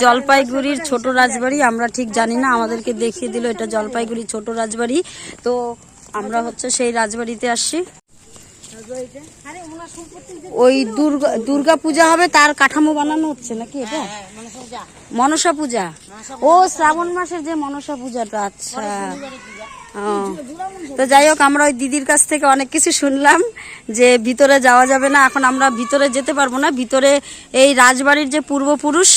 জলপাইগুড়ির ছোট রাজবাড়ি, আমরা ঠিক জানি না, আমাদেরকে দেখিয়ে দিল এটা জলপাইগুড়ির ছোট রাজবাড়ি। তো আমরা হচ্ছে সেই রাজবাড়িতে আসছি। ওই দুর্গা পূজা হবে তার কাঠামো বানানো হচ্ছে নাকি এটা? মনসা পূজা। ও শ্রাবণ মাসের যে মনসা পূজাটা। আচ্ছা, তো যাই হোক, আমরা ওই দিদির কাছ থেকে অনেক কিছু শুনলাম যে ভিতরে যাওয়া যাবে না। এখন আমরা ভিতরে যেতে পারবো না। ভিতরে এই রাজবাড়ির যে পূর্বপুরুষ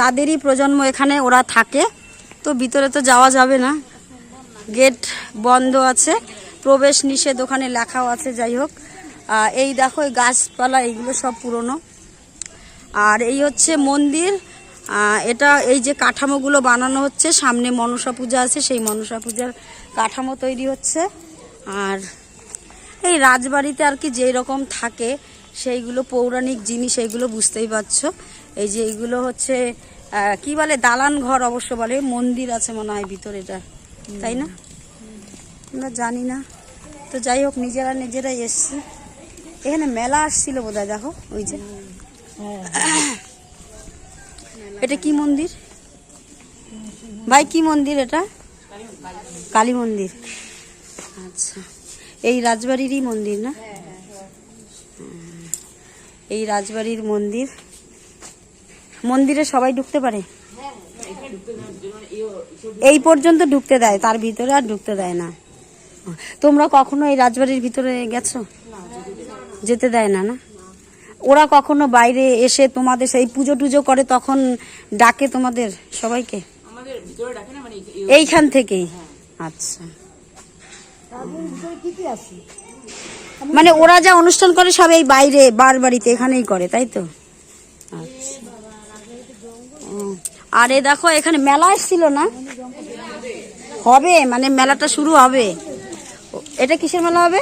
তাদেরই প্রজন্ম এখানে ওরা থাকে, তো ভিতরে তো যাওয়া যাবে না, গেট বন্ধ আছে, প্রবেশ নিষেধ ওখানে লেখাও আছে। যাই হোক, এই দেখো এই গাছপালা এইগুলো সব পুরনো। আর এই হচ্ছে মন্দির। এটা এই যে কাঠামোগুলো বানানো হচ্ছে, সামনে মনসা পূজা আছে, সেই মনসা পূজার কাঠামো তৈরি হচ্ছে। আর এই রাজবাড়িতে আর কি যেই রকম থাকে সেইগুলো পৌরাণিক জিনিস, এইগুলো বুঝতেই পারছো। এই যে এইগুলো হচ্ছে কি বলে, দালান ঘর অবশ্য বলে, মন্দির আছে মনে হয় ভিতরে, এটা তাই না? আমরা জানি না। তো যাই হোক, নিজেরাই এসছে। এখানে মেলা আসছিল বোধহয়, দেখো ওই যে। এটা কি মন্দির ভাই, কি মন্দির এটা? কালী মন্দির। আচ্ছা, এই রাজবাড়িরই মন্দির না? এই রাজবাড়ির মন্দির। মন্দিরে সবাই ঢুকতে পারে? এই পর্যন্ত ঢুকতে দেয়, তার ভিতরে আর ঢুকতে দেয় না। তোমরা কখনো এই রাজবাড়ির ভিতরে গেছো? যেতে দেয় না, না? ওরা কখনো বাইরে এসে তোমাদের সেই পুজো টুজো করে তখন ডাকে তোমাদের সবাইকে? এইখান থেকেই? আচ্ছা, মানে ওরা যা অনুষ্ঠান করে সব এই বাইরে বাড়িতে এখানেই করে, তাই তো? আচ্ছা, আরে দেখো এখানে মেলা এসেছিল না? হবে, মানে মেলাটা শুরু হবে। এটা কিসের মেলা হবে?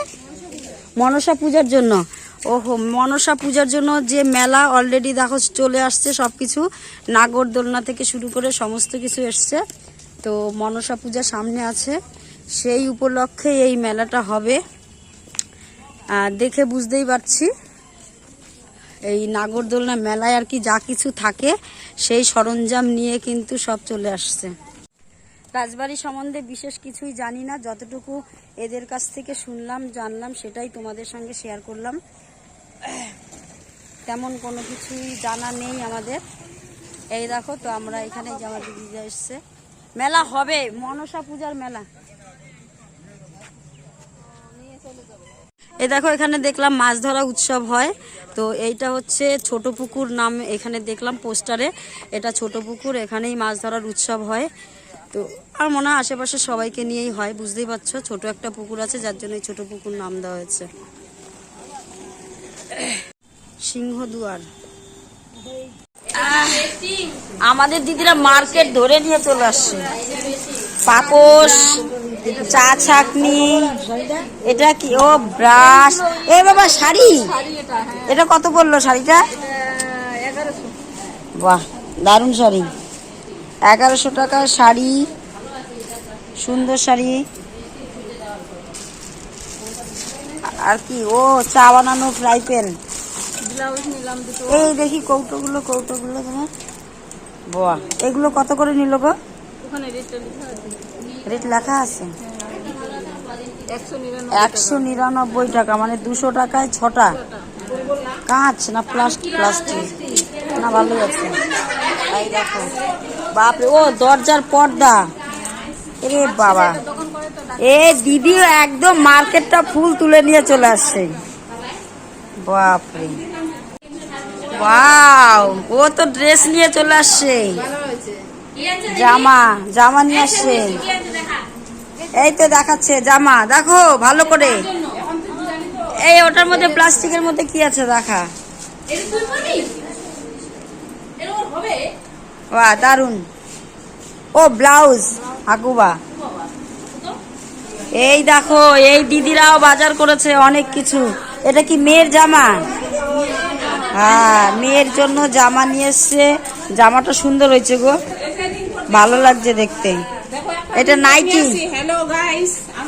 মনসা পূজার জন্য। ওহো, মনসা পূজার জন্য যে মেলা অলরেডি দেখো চলে আসছে, সবকিছু নাগরদোলনা থেকে শুরু করে সমস্ত কিছু এসছে। তো মনসা পূজা সামনে আছে, সেই উপলক্ষে এই মেলাটা হবে। দেখে বুঝতেই পারছি এই নাগরদোলনা মেলায় আর কি যা কিছু থাকে সেই সরঞ্জাম নিয়ে কিন্তু সব চলে আসছে। রাজবাড়ি সম্বন্ধে বিশেষ কিছুই জানি না, যতটুকু এদের কাছ থেকে শুনলাম জানলাম সেটাই তোমাদের সঙ্গে শেয়ার করলাম। তেমন কোনো কিছুই জানা নেই আমাদের। এই দেখো, তো আমরা এখানে যে আমার দিদিরা এসছে, মেলা হবে, মনসা পূজার মেলা। এই দেখো, এখানে দেখলাম মাছ ধরা উৎসব হয়। তো এইটা হচ্ছে ছোট পুকুর নাম, এখানে দেখলাম পোস্টারে, এটা ছোট পুকুর, এখানেই মাছ ধরার উৎসব হয়। তো আর মনে হয় আশেপাশে সবাইকে নিয়েই হয়, বুঝতেই পারছো, ছোট একটা পুকুর আছে যার জন্য ছোট পুকুর নাম দেওয়া হয়েছে। সিংহদুয়ার। আমাদের দিদিরা মার্কেট ধরে নিয়ে চলে আসছে। পাপোশ, চা ছাকনি, এটা কি, ও ব্রাশ, এ বাবা শাড়ি, এটা কত পড়লো শাড়িটা? বাহ, দারুণ শাড়ি, 1100 টাকার শাড়ি, সুন্দর শাড়ি। আর কি, ও চা বানানো ফ্রাই প্যান। এই দেখি কৌটোগুলো তোমার, বাহ, এগুলো কত করে নিল গো? রেট লেখা আছে 199 টাকা, মানে 200 টাকায় 6টা। কাঁচ না প্লাস্টিক? না, ভালোই আছে। এই দেখো, বাপরে, ও দরজার পর্দা, এরে বাবা, এ দিদিও একদম মার্কেটটা ফুল তুলে নিয়ে চলে আসছে। বাপরে, ওয়াও, ও তো ড্রেস নিয়ে চলে আসছে, জামা নিয়ে আসছে। এই তো দেখাচ্ছে জামা, দেখো ভালো করে। এই ওটার মধ্যে প্লাস্টিকের মধ্যে কি আছে দেখা। বাহ, দারুন। ও ব্লাউজ, হাকুবা। এই দেখো, এই দিদিরাও বাজার করেছে অনেক কিছু। এটা কি মেয়ের জামা? হ্যাঁ, মেয়ের জন্য জামা নিয়ে এসছে। জামাটা সুন্দর হয়েছে গো, ভালো লাগছে দেখতে। এটা নাইটি।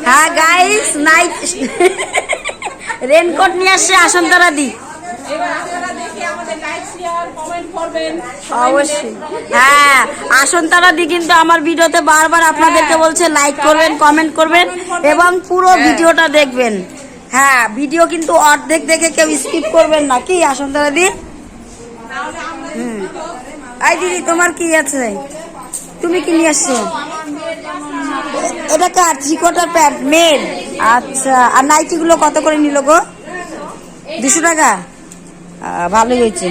হ্যাঁ গাইস, নাইট রেনকোট নিয়ে আসছে আসান্তরা দি। অবশ্যই। হ্যাঁ, আসনতারা দি কিন্তু আমার ভিডিওতে বারবার আপনাদেরকে বলছে লাইক করবেন, কমেন্ট করবেন এবং পুরো ভিডিওটা দেখবেন। হ্যাঁ, ভিডিও কিন্তু অর্ধেক দেখে কেউ স্কিপ করবেন না, কি আসনতারা দি? এই দিদি তোমার কি আছে, তুমি কি নিয়ে আসছো? এটা কার? 3/4 প্যান্ট মেয়ের। আচ্ছা, আর নাইটি গুলো কত করে নিল গো? 200 টাকা। ভালোই হয়েছে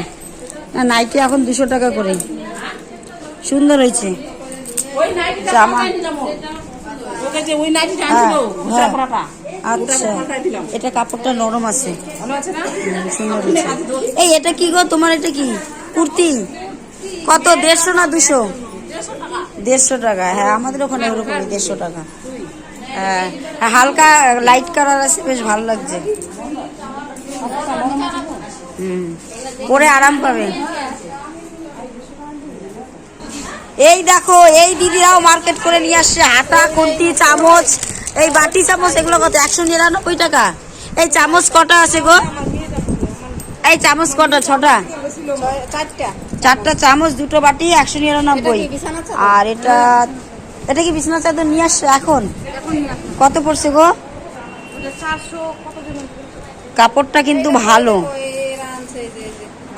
না, নাইটি এখন 200 টাকা করে। সুন্দর হয়েছে জামা। আচ্ছা, এটা কাপড়টা নরম আছে, সুন্দর হয়েছে। এই এটা কি গো তোমার? এটা কি কুর্তি? কত, 150 না 200? 150 টাকা। হ্যাঁ, আমাদের ওখানে ওরকমই 150 টাকা। হ্যাঁ, হালকা লাইট কালার আছে, বেশ ভালো লাগছে। পরে আরাম পাবে। এই দেখো, এই দিদিরাও মার্কেট করে নিয়ে আসছে হাতা, খুন্তি, চামচ, এই বাটি চামচ। এগুলো কত? 199 টাকা। এই চামচ কটা আছে গো? এই চামচ কটা? 6টা? 4টা চামচ, 2টো বাটি, 199। আর এটা এটা কি বিছানা চাদর নিয়ে আসছে এখন? কত পড়ছে গো? কাপড়টা কিন্তু ভালো।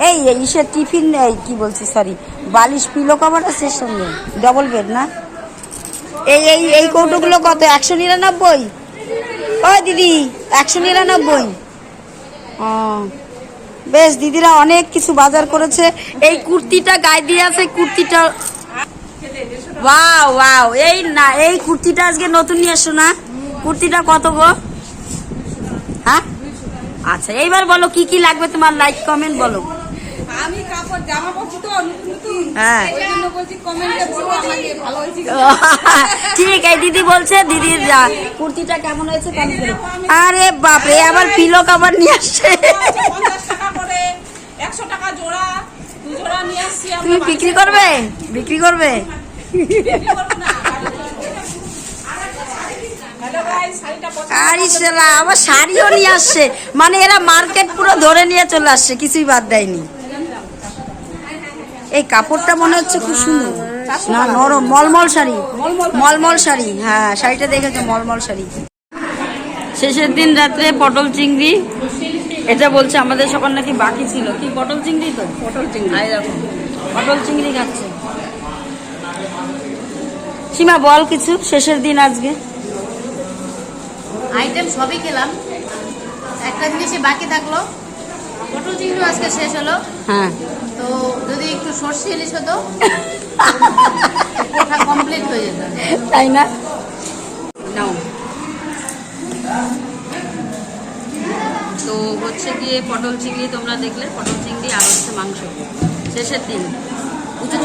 এই ইসে টিফিন, এই কি বলছি, সরি, বালিশ পিলো কভার আছে এর সঙ্গে, ডবল বেড না? এই এই এই কৌটোগুলো কত? 199। ও দিদি, 199। ও বেশ, দিদিরা অনেক কিছু বাজার করেছে। এই কুর্তিটা গায়ে দিয়ে আছে, কুর্তিটা ওয়াও ওয়াও। এই না, এই কুর্তিটা আজকে নতুন নিয়ে আসো না? কুর্তিটা কত গো? হ্যাঁ, আচ্ছা, এইবার বলো কি কি লাগবে তোমার, লাইক কমেন্ট বলো। আমি কাপড় জামা পরছি তো নতুন, হ্যাঁ এইজন্য বলছি কমেন্টে বলো আমাকে ভালো হয়েছে। ঠিক, এই দিদি বলছে দিদির কুর্তিটা কেমন হয়েছে কমেন্ট করো। আরে বাপ রে, আবার পিলো কভার নিয়ে আসছে। 50 টাকা করে, 100 টাকা জোড়া, 2 জোড়া নিয়ে আসছি। তুমি বিক্রি করবে? বিক্রি করবে? হ্যালো গাইস, শাড়িটা পছন্দ আরে শালা, আবার শাড়িও নিয়ে আসছে। মানে এরা মার্কেট পুরো ধরে নিয়ে চলে আসছে, কিছুই বাদ দেয়নি। এই কাপড়টা মনে হচ্ছে খুব সুন্দর না, নরম, মলমল শাড়ি, মলমল শাড়ি। হ্যাঁ, শাড়িটা দেখেছো, মলমল শাড়ি। শেষের দিন রাত্রে পটল চিংড়ি, এটা বলছে আমাদের সবার নাকি বাকি ছিল। কি পটল চিংড়ি? তো পটল চিংড়ি, দেখো পটল চিংড়ি খাচ্ছে। সীমা বল কিছু, শেষের দিন আজকে। আইটেম সবই খেলাম, একটা জিনিসই বাকি থাকলো, পটল চিংড়ি আজকে শেষ হলো। হ্যাঁ, তো যদি একটু সর্ষে ইলিশ হতো ওটা কমপ্লিট হয়ে যেত, তাই না? নাও। তো হচ্ছে গিয়ে পটল চিংড়ি তোমরা দেখলে, পটল চিংড়ি আর হচ্ছে মাংস। শেষের দিন উঁচু